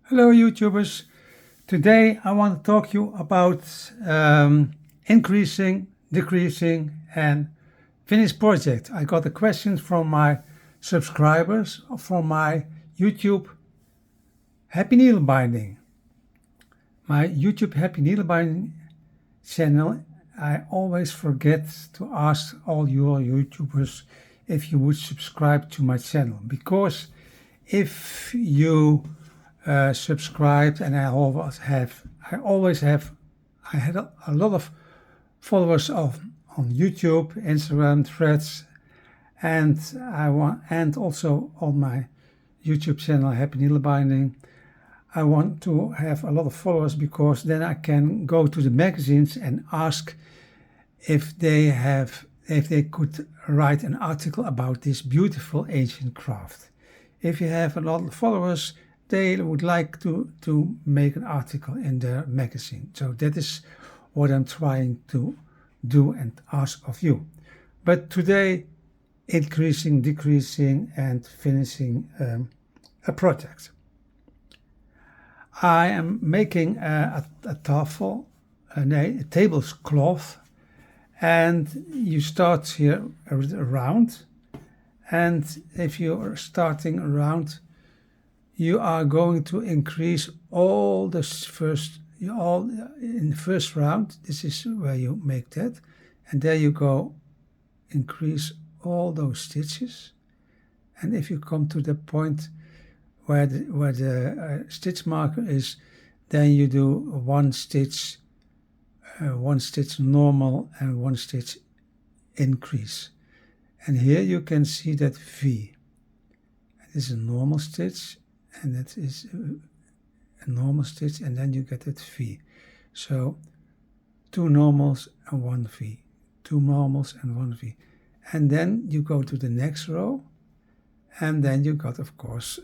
Hello YouTubers. Today I want to talk to you about increasing, decreasing and finished project. I got a question from my subscribers from my YouTube Happy Needlebinding. My YouTube Happy Needlebinding channel, I always forget to ask all your YouTubers if you would subscribe to my channel, because if you subscribed, and I had a lot of followers on YouTube, Instagram, Threads, and also on my YouTube channel Happy Needlebinding. I want to have a lot of followers because then I can go to the magazines and ask if they could write an article about this beautiful ancient craft. If you have a lot of followers, they would like to make an article in their magazine. So that is what I'm trying to do and ask of you. But today, increasing, decreasing and finishing a project. I am making a tafel, a tablecloth, and you start here around, and if you are starting around, you are going to increase all the first, in the first round. This is where you make that, and there you go, increase all those stitches. And if you come to the point where the stitch marker is, then you do one stitch normal and one stitch increase. And here you can see that V. This is a normal stitch, and that is a normal stitch, and then you get that V. So 2 normals and 1 V, 2 normals and 1 V. And then you go to the next row, and then you got, of course,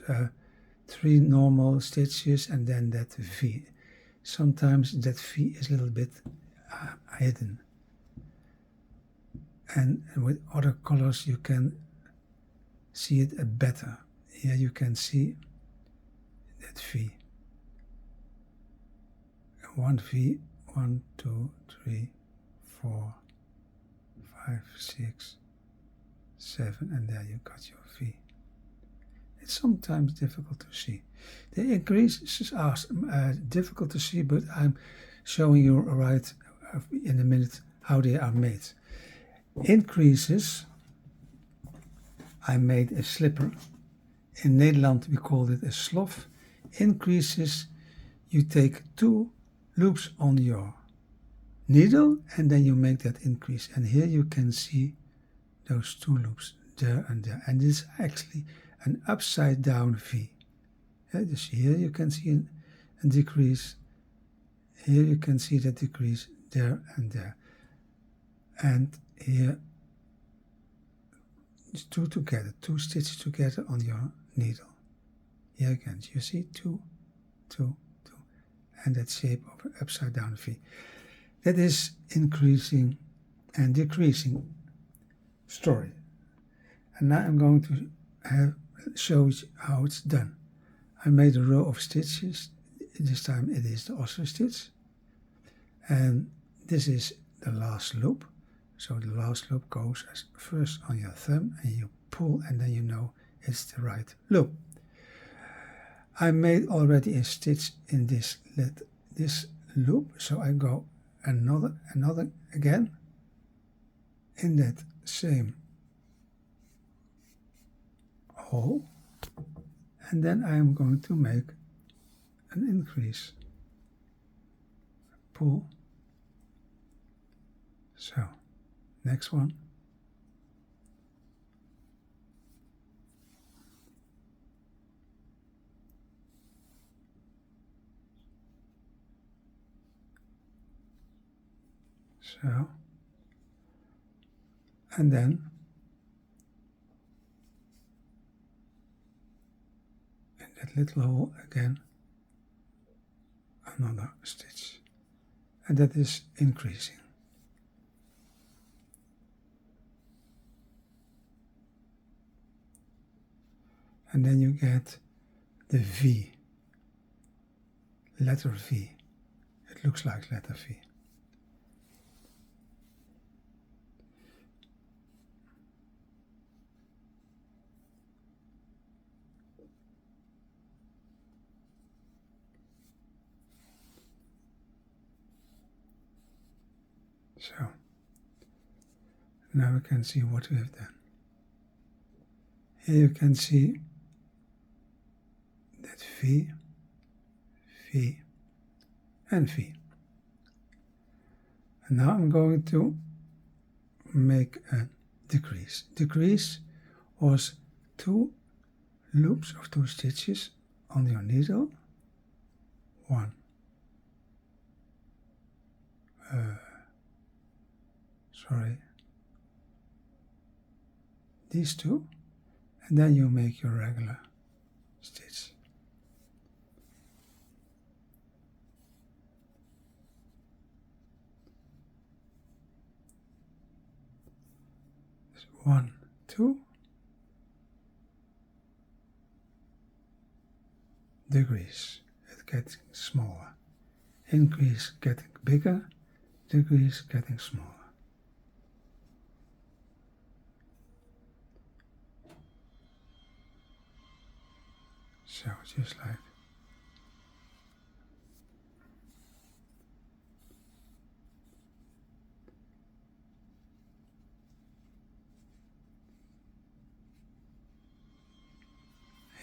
3 normal stitches and then that V. Sometimes that V is a little bit hidden. And with other colors you can see it better. Here you can see that V. 1 V, 1, 2, 3, 4, 5, 6, 7, and there you got your V. It's sometimes difficult to see. The increases are difficult to see, but I'm showing you right in a minute how they are made. Increases, I made a slipper. In Nederland we call it a slof. Increases, you take 2 loops on your needle and then you make that increase. And here you can see those 2 loops there and there. And this is actually an upside down V. Dus here you can see a decrease. Here you can see the decrease there and there. And here, 2 together, 2 stitches together on your needle. Here again, you see 2, 2, 2, and that shape of an upside down V. That is increasing and decreasing story. And now I'm going to show you how it's done. I made a row of stitches. This time it is the osprey stitch. And this is the last loop. So the last loop goes as first on your thumb and you pull and then you know it's the right loop. I made already a stitch in this loop, so I go another again in that same hole, and then I am going to make an increase, pull. So next one, so, and then in that little hole again another stitch, and that is increasing. And then you get the V. letter V. It looks like letter V. So, now we can see what we have done. Here you can see that V, V, and V. And now I'm going to make a decrease. Decrease was 2 loops of 2 stitches on your needle. 1. These 2, and then you make your regular stitch. So 1, 2, decrease, it gets smaller, increase getting bigger, decrease getting smaller. So just like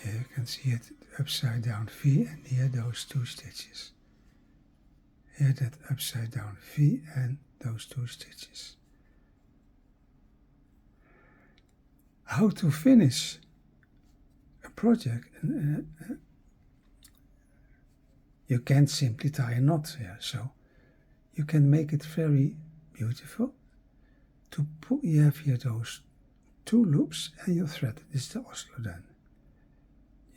here you can see it upside down V and here those 2 stitches. Here that upside down V and those 2 stitches. How to finish a project? You can't simply tie a knot here, so you can make it very beautiful. To put, you have here those 2 loops and you thread. This is the Oslo then.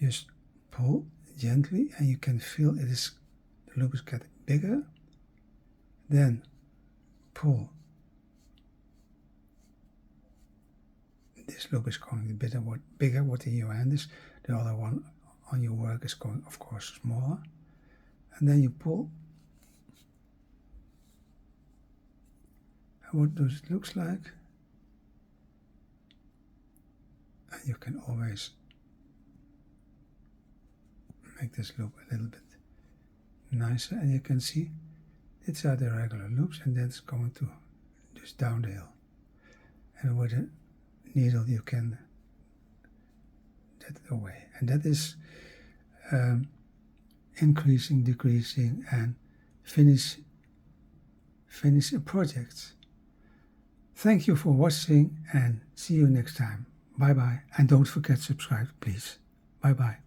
Just pull gently and you can feel it is, the loop is getting bigger. Then pull. This loop is going a bit bigger what in your hand is. The other one on your work is going, of course, smaller. And then you pull. And what does it look like? And you can always make this loop a little bit nicer. And you can see these are the regular loops, and then it's going to just down the hill. And with a needle you can get it away. And that is increasing, decreasing, and finish a project. Thank you for watching and see you next time. Bye bye. And don't forget to subscribe, please. Bye bye.